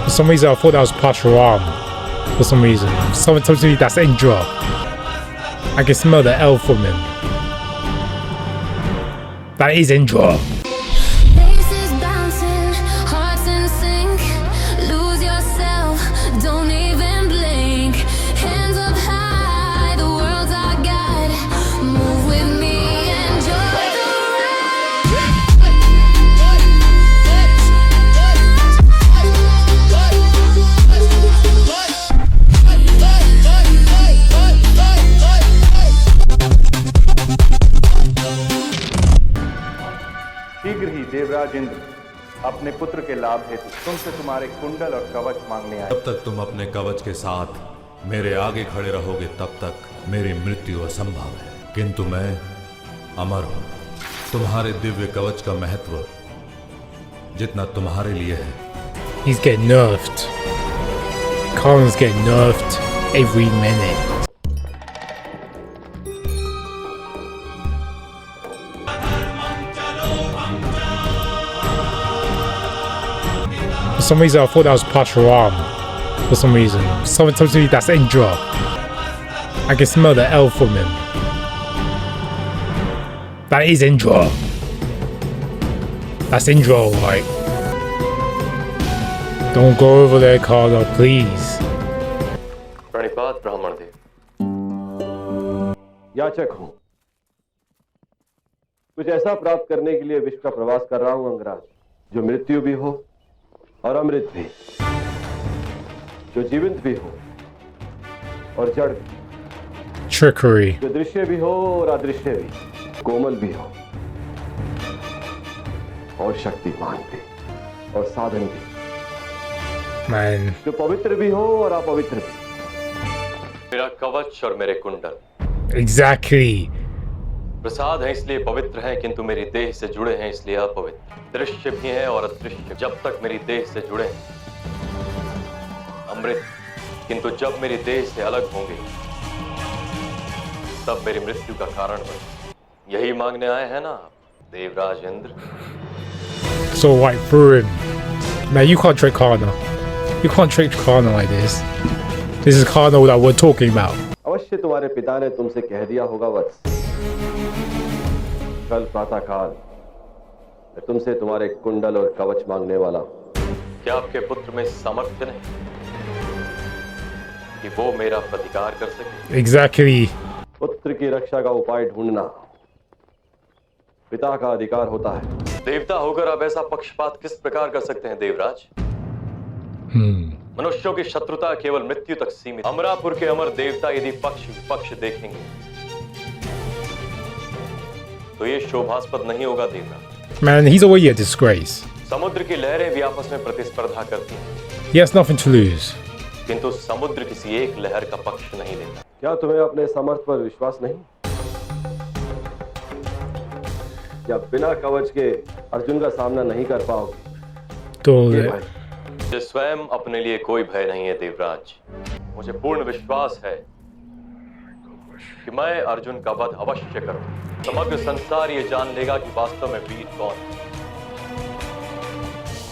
For some reason, I thought that was Pasharam. For some reason. Someone told me that's Indra. I can smell the L from him. That is Indra. Faces bouncing, hearts in sync. Lose yourself, don't even blink. Hands up high, the world's our guide. Move with me, enjoy the शीघ्र ही देवराज इंद्र अपने पुत्र के लाभ हेतु तुमसे तुम्हारे कुंडल और कवच मांगने आए। जब तक तुम अपने कवच के साथ मेरे आगे खड़े रहोगे तब तक मेरी मृत्यु असंभव है, किंतु मैं अमर हूं। तुम्हारे दिव्य कवच का महत्व जितना तुम्हारे लिए है। He's getting nerfed. Khan's getting nerfed every minute. For some reason, I thought that was Pasharam. For some reason. Someone told me that's Indra. I can smell the L from him. That is Indra. That's Indra, alright. Don't go over there, Kana, please. प्रणिपात ब्राह्मण देव। याचक हूं, कुछ ऐसा प्राप्त करने के लिए विश्व का प्रवास कर रहा हूं अंगराज, जो मृत्यु भी हो और अमृत भी, जो जीवंत भी हो और जड़ भी, Trickery. जो दृश्य भी हो और अदृश्य भी, कोमल भी हो और शक्तिमान भी और साधन भी, Man. जो पवित्र भी हो और अपवित्र भी। मेरा कवच और मेरे कुंडल Exactly. प्रसाद है इसलिए पवित्र हैं, किंतु मेरी देह से जुड़े हैं इसलिए अपवित्र। दृश्य भी हैं और अदृश्य, जब तक मेरी देह से जुड़े हैं अमृत, किंतु जब मेरी देह से अलग होंगे तब मेरी मृत्यु का कारण बने। यही मांगने आए हैं ना Devraj Indra? So right through him. Man, you can't trick Kana. You can't trick Kana like this. This is Kana that we're talking about. अवश्य तुम्हारे पिता ने तुमसे कह दिया होगा वत्स, कल प्रातःकाल मैं तुमसे तुम्हारे कुंडल और कवच मांगने वाला हूं। क्या आपके पुत्र में सामर्थ्य नहीं कि वो मेरा प्रतिकार कर सके? Exactly. पुत्र की रक्षा का उपाय ढूंढना पिता का अधिकार होता है। देवता होकर आप ऐसा पक्षपात किस प्रकार कर सकते हैं देवराज? मनुष्यों की शत्रुता केवल मृत्यु तक सीमित। अमरापुर के अमर देवता यदि पक्ष विपक्ष देखेंगे तो ये शोभास्पद नहीं होगा Devraj. Man, he's already a disgrace. समुद्र की लहरें भी आपस में प्रतिस्पर्धा करती हैं, He has nothing to lose. किंतु समुद्र किसी एक लहर का पक्ष नहीं लेता। क्या तुम्हें अपने समर्थ पर विश्वास नहीं? क्या बिना कवच के अर्जुन का सामना नहीं कर पाओगे? Don't ये let. भाई, मुझे स्वयं अपने लिए कोई भय नहीं है देवराज। मुझे पूर्ण विश्वास है कि मैं अर्जुन का वध अवश्य करूं। समग्र संसार ये जान लेगा कि वास्तव में वीर कौन है,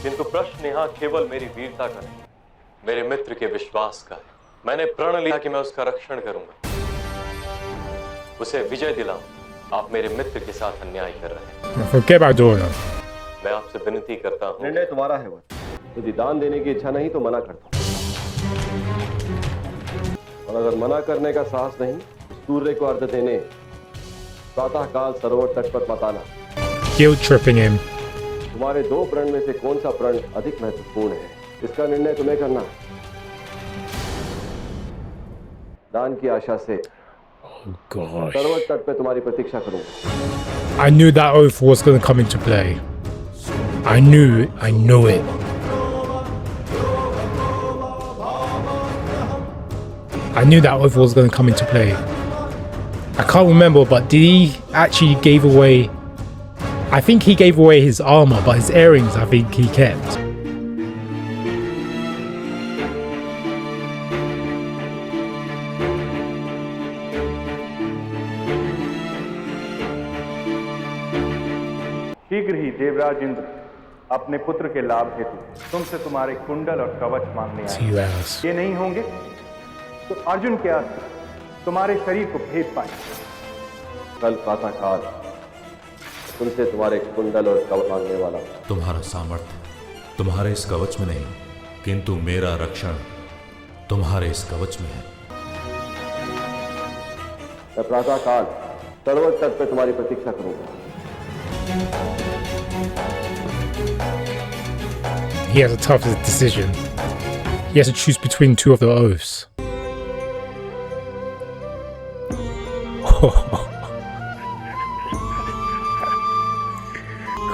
किंतु प्रश्न यहाँ केवल मेरी वीरता का नहीं, मेरे मित्र के विश्वास का है। मैंने प्रण लिया कि मैं उसका रक्षण करूंगा, उसे विजय दिलाऊं। आप मेरे मित्र के साथ अन्याय कर रहे हैं। Forget about Dora. मैं आपसे विनती करता हूं, निर्णय तुम्हारा है। वह यदि दान देने की इच्छा नहीं तो मना करता हूं, और अगर मना करने का साहस नहीं तो सूर्य को अर्घ देने प्रातःकाल सरोवर तट पर मत आना। Guilt tripping him. तुम्हारे दो प्रण में से कौन सा प्रण अधिक महत्वपूर्ण है, इसका निर्णय तुम्हें करना है। दान की आशा से Oh gosh. सरोवर तट पे तुम्हारी प्रतीक्षा करूंगा। I knew that oath was going to come into play. I knew it. I knew that oath was going to come into play. I can't remember, but did he actually gave away? I think he gave away his armor, but his earrings I think he kept. शीघ्र ही देवराज इंद्र अपने पुत्र के लाभ हेतु तुमसे तुम्हारे कुंडल और कवच मांगने आए। 2 hours. ये नहीं होंगे तो अर्जुन क्या तुम्हारे शरीर को भेद पाएंगे। कल प्रातःकाल तुमसे तुम्हारे कुंडल और कवच मांगने वाला हूं। तुम्हारा सामर्थ्य तुम्हारे इस कवच में नहीं, किंतु मेरा रक्षण तुम्हारे इस कवच में है। मैं प्रातःकाल सरोवर तट पर तुम्हारी प्रतीक्षा करूंगा। He has a tough decision. He has to choose between 2 of the oaths.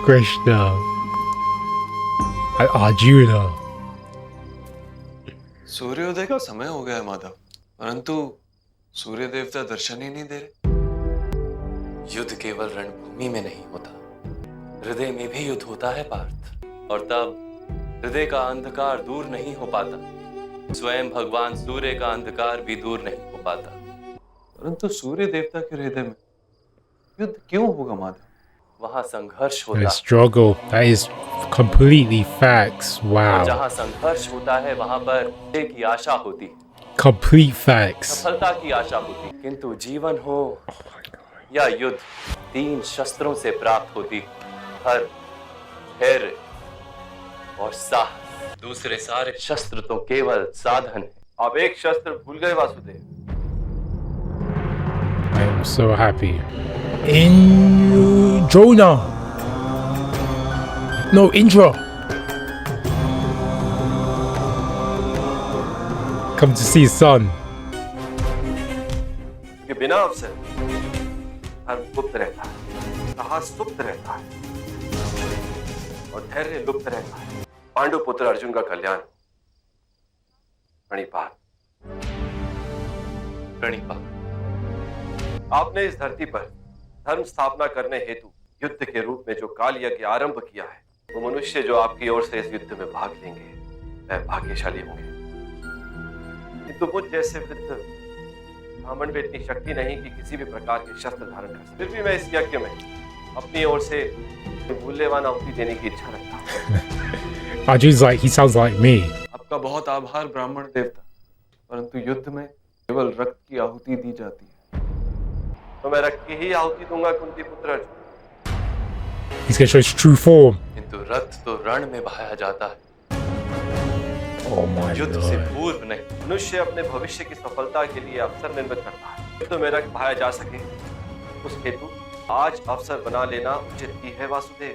Krishna and Arjuna. सूर्योदय का समय हो गया है माधव, परंतु सूर्य देवता दर्शन ही नहीं दे रहे। युद्ध केवल रणभूमि में नहीं होता, हृदय में भी युद्ध होता है पार्थ। और तब हृदय का अंधकार दूर नहीं हो पाता, स्वयं भगवान सूर्य का अंधकार भी दूर नहीं हो पाता। परंतु सूर्य देवता के हृदय में युद्ध क्यों होगा माधव? वहां संघर्ष The होता है, struggle. That is completely facts. और Wow. जहां संघर्ष होता है वहां पर विजय की आशा होती है, Complete facts. सफलता की आशा होती है। किंतु जीवन हो या युद्ध, 3 शस्त्रों से प्राप्त होती है, हर धैर्य और साहस। दूसरे सारे शस्त्र तो केवल साधन है। आप एक शस्त्र भूल गए Vasudev. I am so happy. Jonah. No, Indra. Come to see his son. कि बिना अवसर धर्म गुप्त रहता है, साहस सुप्त रहता है और धैर्य लुप्त रहता है। पांडु पुत्र अर्जुन का कल्याण प्रणिपात। प्रणिपात। आपने इस धरती पर धर्म स्थापना करने हेतु युद्ध के रूप में जो काल यज्ञ आरंभ किया है, वो मनुष्य जो आपकी ओर से इस युद्ध में भाग लेंगे वह भाग्यशाली होंगे। किंतु मुझ जैसे वृद्ध ब्राह्मण में इतनी शक्ति नहीं कि किसी भी प्रकार के शस्त्र धारण कर सके। फिर भी मैं इस यज्ञ में अपनी ओर से मूल्यवान आहुति देने की इच्छा रखता हूँ। Arjuna's like, he sounds like me. आपका बहुत आभार ब्राह्मण देवता, परंतु युद्ध में केवल रक्त की आहुति दी जाती है। तो मैं रक्त की ही आहुति दूंगा कुंती पुत्र Arjun. He's gonna show his true form. किंतु रक्त तो रण में बहाया जाता है, Oh my युद्ध से god. पूर्व नहीं। मनुष्य अपने भविष्य की सफलता के लिए अवसर निर्मित करता है। युद्ध में रक्त बहाया जा सके उस हेतु आज अवसर बना लेना उचित ही है वासुदेव।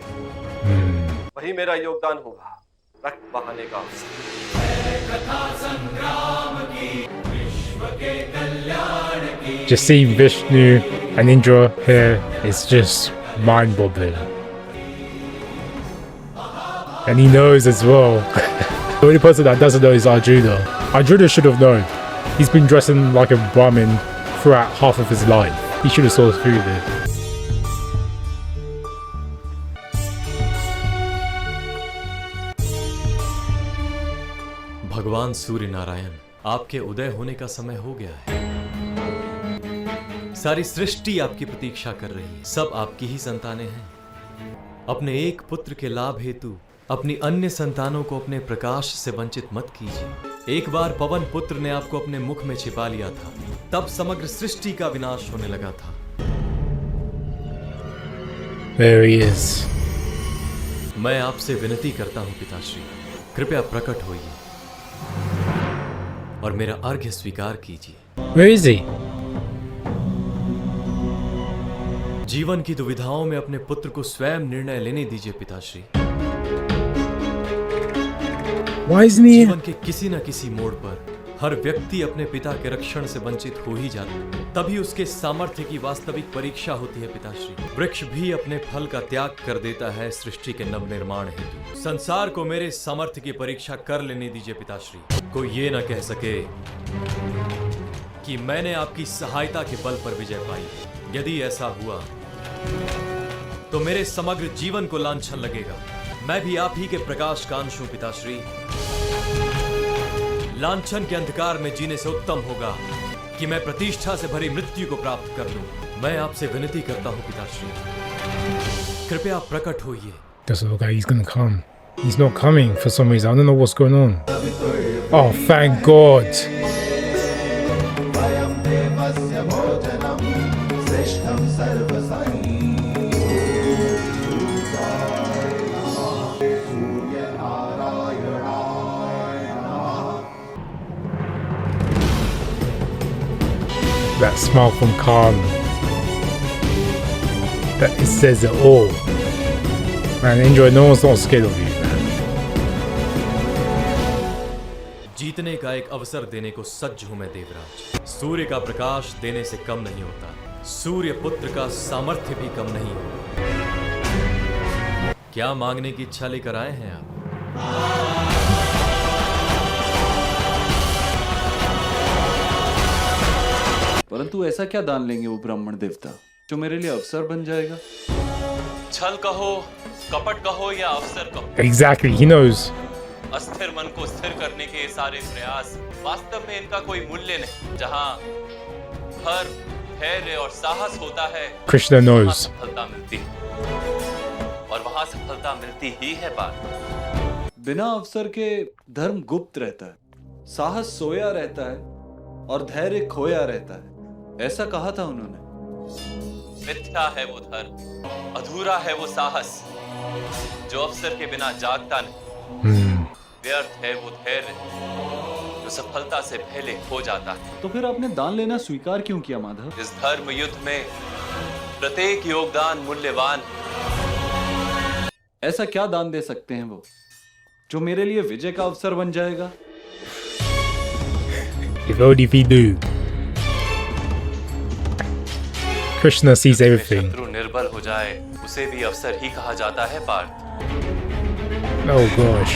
वही मेरा योगदान होगा, रक्त बहाने का अवसर। Just seeing Vishnu and Indra here is just mind-boggling. And he knows as well. The only person that doesn't know is Arjuna. Arjuna should have known. He's been dressing like a Brahmin throughout half of his life. He should have saw through this. भगवान सूर्य नारायण, आपके उदय होने का समय हो गया है। सारी सृष्टि आपकी प्रतीक्षा कर रही है। सब आपकी ही संतानें हैं। अपने एक पुत्र के लाभ हेतु अपनी अन्य संतानों को अपने प्रकाश से वंचित मत कीजिए। एक बार पवन पुत्र ने आपको अपने मुख में छिपा लिया था, तब समग्र सृष्टि का विनाश होने लगा था। There he is. मैं आपसे विनती करता हूं पिताश्री, कृपया प्रकट होइए और मेरा अर्घ्य स्वीकार कीजिए। Where is he? जीवन की दुविधाओं में अपने पुत्र को स्वयं निर्णय लेने दीजिए पिताश्री। Why isn't he? जीवन के किसी न किसी मोड़ पर हर व्यक्ति अपने पिता के रक्षण से वंचित हो ही जाता है, तभी उसके सामर्थ्य की वास्तविक परीक्षा होती है पिताश्री। वृक्ष भी अपने फल का त्याग कर देता है सृष्टि के नव निर्माण हेतु। संसार को मेरे सामर्थ्य की परीक्षा कर लेने दीजिए पिताश्री। कोई ये न कह सके कि मैंने आपकी सहायता के बल पर विजय पाई। यदि ऐसा हुआ तो मेरे समग्र जीवन को लांछन लगेगा। मैं भी आप ही के प्रकाश का अंश हूं पिताश्री। लांछन के अंधकार में जीने से उत्तम होगा कि मैं प्रतिष्ठा से भरी मृत्यु को प्राप्त कर लूं। मैं आपसे विनती करता हूं पिताश्री, कृपया प्रकट होइए। Doesn't look like he's gonna come. He's not coming for some reason. I don't know what's going on. Oh, thank God. That smile from Khan. That it says it all. Man, enjoy. No one's not scared of you, man. जीतने का एक अवसर देने को सज्ज हूं मैं देवराज। सूर्य का प्रकाश देने से कम नहीं होता, सूर्य पुत्र का सामर्थ्य भी कम नहीं होता। क्या मांगने की इच्छा लेकर आए हैं आप? परंतु ऐसा क्या दान लेंगे वो ब्राह्मण देवता जो मेरे लिए अवसर बन जाएगा? छल कहो, कपट कहो या अवसर कहो, Exactly, he knows. अस्थिर मन को स्थिर करने के ये सारे प्रयास वास्तव में इनका कोई मूल्य नहीं। जहां हर धैर्य और साहस होता है, Krishna वहां knows. सफलता मिलती है, और वहां सफलता मिलती ही है पार्थ। बिना अवसर के धर्म गुप्त रहता है, साहस सोया रहता है और धैर्य खोया रहता है, ऐसा कहा था उन्होंने। मिथ्या है वो धर्म, अधूरा है वो साहस, जो अवसर के बिना जागता नहीं। व्यर्थ है वो धैर्य, जो सफलता से पहले खो जाता है। तो फिर आपने दान लेना स्वीकार क्यों किया माधव? इस धर्म युद्ध में प्रत्येक योगदान मूल्यवान। ऐसा क्या दान दे सकते हैं वो जो मेरे लिए विजय का अवसर बन जाएगा? If only we do. Krishna sees everything. शत्रु निर्बल हो जाए, उसे भी अवसर ही कहा जाता है Partha. Oh gosh.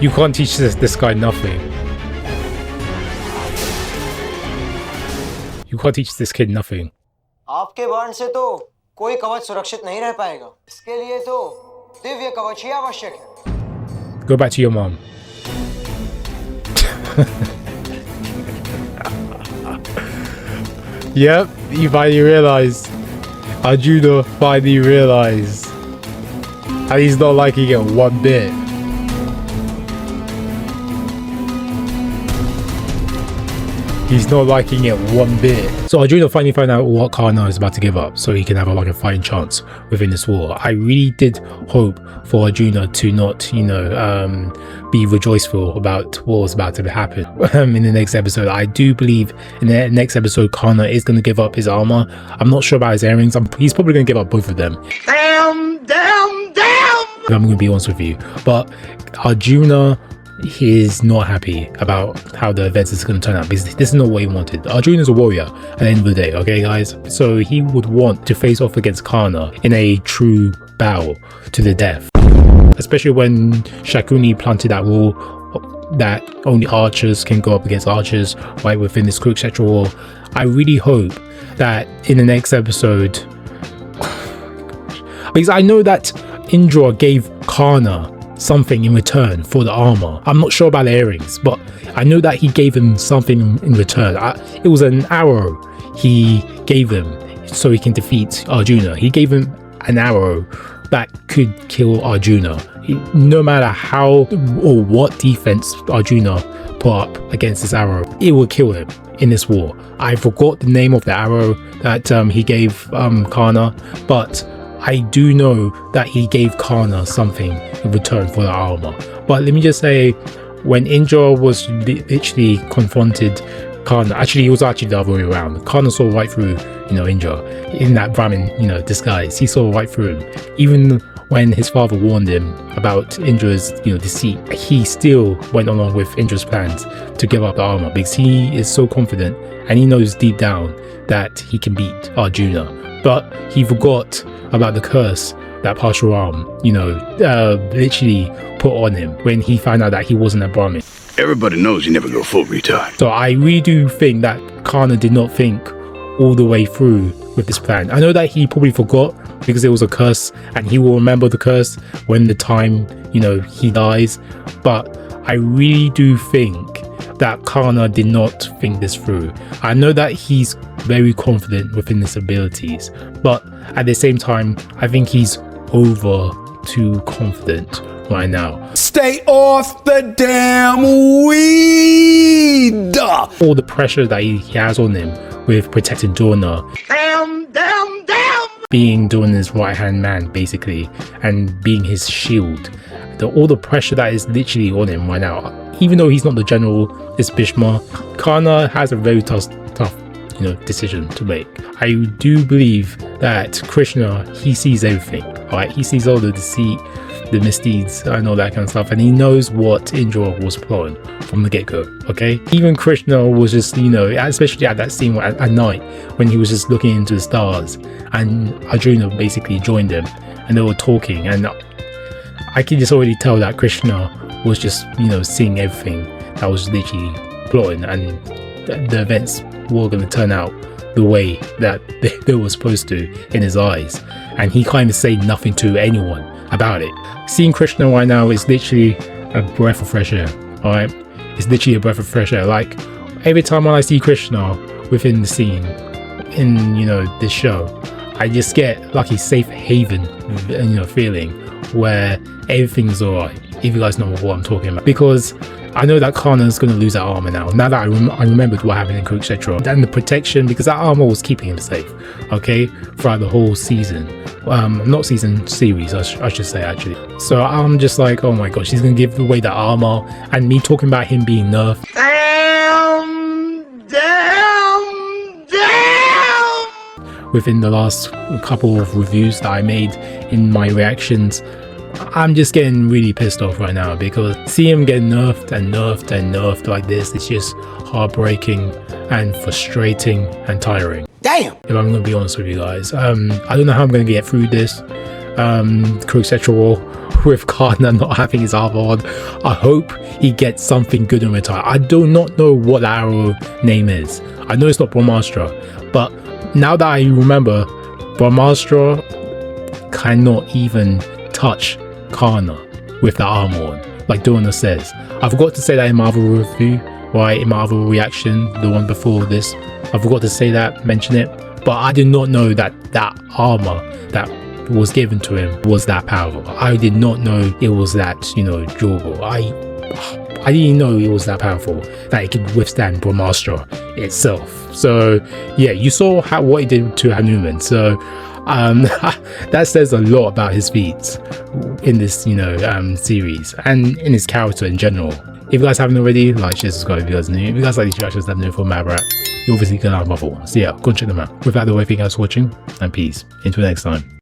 You can't teach this guy nothing. You can't teach this kid nothing. आपके बाण से तो कोई कवच सुरक्षित नहीं रह पाएगा। इसके लिए तो दिव्य कवच ही आवश्यक है। Go back to your mom. Yep, you finally realized. Arjuna finally realized. And he's not liking it one bit. He's not liking it one bit. So Arjuna finally found out what Karna is about to give up, so he can have like a fighting chance within this war. I really did hope for Arjuna to not, be rejoiceful about what was about to happen in the next episode. I do believe in the next episode Karna is going to give up his armor. I'm not sure about his earrings. He's probably going to give up both of them. Damn! I'm going to be honest with you. But Arjuna, he is not happy about how the events is going to turn out, because this is not what he wanted. Arjuna is a warrior at the end of the day, okay guys? So he would want to face off against Karna in a true battle to the death. Especially when Shakuni planted that rule that only archers can go up against archers, right, within this Kurukshetra war. I really hope that in the next episode, because I know that Indra gave Karna something in return for the armor. I'm not sure about the earrings, but I know that he gave him something in return. It was an arrow he gave him so he can defeat Arjuna. He gave him an arrow that could kill Arjuna. No matter how or what defense Arjuna put up against this arrow, it will kill him in this war. I forgot the name of the arrow that he gave Karna, but I do know that he gave Karna something in return for the armor. But let me just say, when Indra was literally confronted Karna, actually it was actually the other way around. Karna saw right through, Indra in that Brahmin, disguise. He saw right through him. Even when his father warned him about Indra's, deceit, he still went along with Indra's plans to give up the armor, because he is so confident and he knows deep down that he can beat Arjuna. But he forgot about the curse that Parshuram, literally put on him when he found out that he wasn't a Brahmin. Everybody knows you never go full retard. So I really do think that Karna did not think all the way through with this plan. I know that he probably forgot because it was a curse, and he will remember the curse when the time, he dies. But I really do think that Karna did not think this through. I know that he's very confident within his abilities, but at the same time, I think he's over too confident right now. Stay off the damn weed! All the pressure that he has on him with protecting Dorna. Being Dorna's right-hand man, basically, and being his shield. All the pressure that is literally on him right now. Even though he's not the general, it's Bhishma. Karna has a very tough decision to make. I do believe that Krishna, he sees everything, right? He sees all the deceit, the misdeeds, and all that kind of stuff, and he knows what Indra was plotting from the get-go, okay? Even Krishna was just, especially at that scene at night when he was just looking into the stars, and Arjuna basically joined him, and they were talking, and I can just already tell that Krishna was just, seeing everything that was literally plotting, and the events were going to turn out the way that they were supposed to in his eyes, and he kind of said nothing to anyone about it. Seeing Krishna right now is literally a breath of fresh air, alright? It's literally a breath of fresh air. Like, every time when I see Krishna within the scene, in, this show, I just get like a safe haven, feeling where everything's alright, if you guys know what I'm talking about. Because I know that Karna is going to lose that armor now that I remembered what happened in Kurukshetra. And the protection, because that armor was keeping him safe, okay, throughout the whole season. Not season, series, I should say, actually. So I'm just like, oh my gosh, he's going to give away that armor. And me talking about him being nerfed. Within the last couple of reviews that I made in my reactions, I'm just getting really pissed off right now, because see him get nerfed and nerfed and nerfed like this, it's just heartbreaking and frustrating and tiring. Damn! If I'm going to be honest with you guys, I don't know how I'm going to get through this Kurukshetra war with Karna not having his armor on. I hope he gets something good in return. I do not know what the arrow name is. I know it's not Brahmastra, but now that I remember, Brahmastra cannot even touch Karna with the armor on, like Dorna says. I forgot to say that in my other review, right, in my other reaction, the one before this. I forgot to say that, mention it, but I did not know that that armor that was given to him was that powerful. I did not know it was that, durable. I didn't know it was that powerful, that it could withstand Brahmastra itself. So yeah, you saw what he did to Hanuman. So that says a lot about his feats in this, series, and in his character in general. If you guys haven't already, like, share, subscribe if you guys are new. If you guys like these reactions, let me know for Mad Rat. You're obviously gonna have my fault. So yeah, go and check them out. Without the way, thank you guys for watching, and peace. Until next time.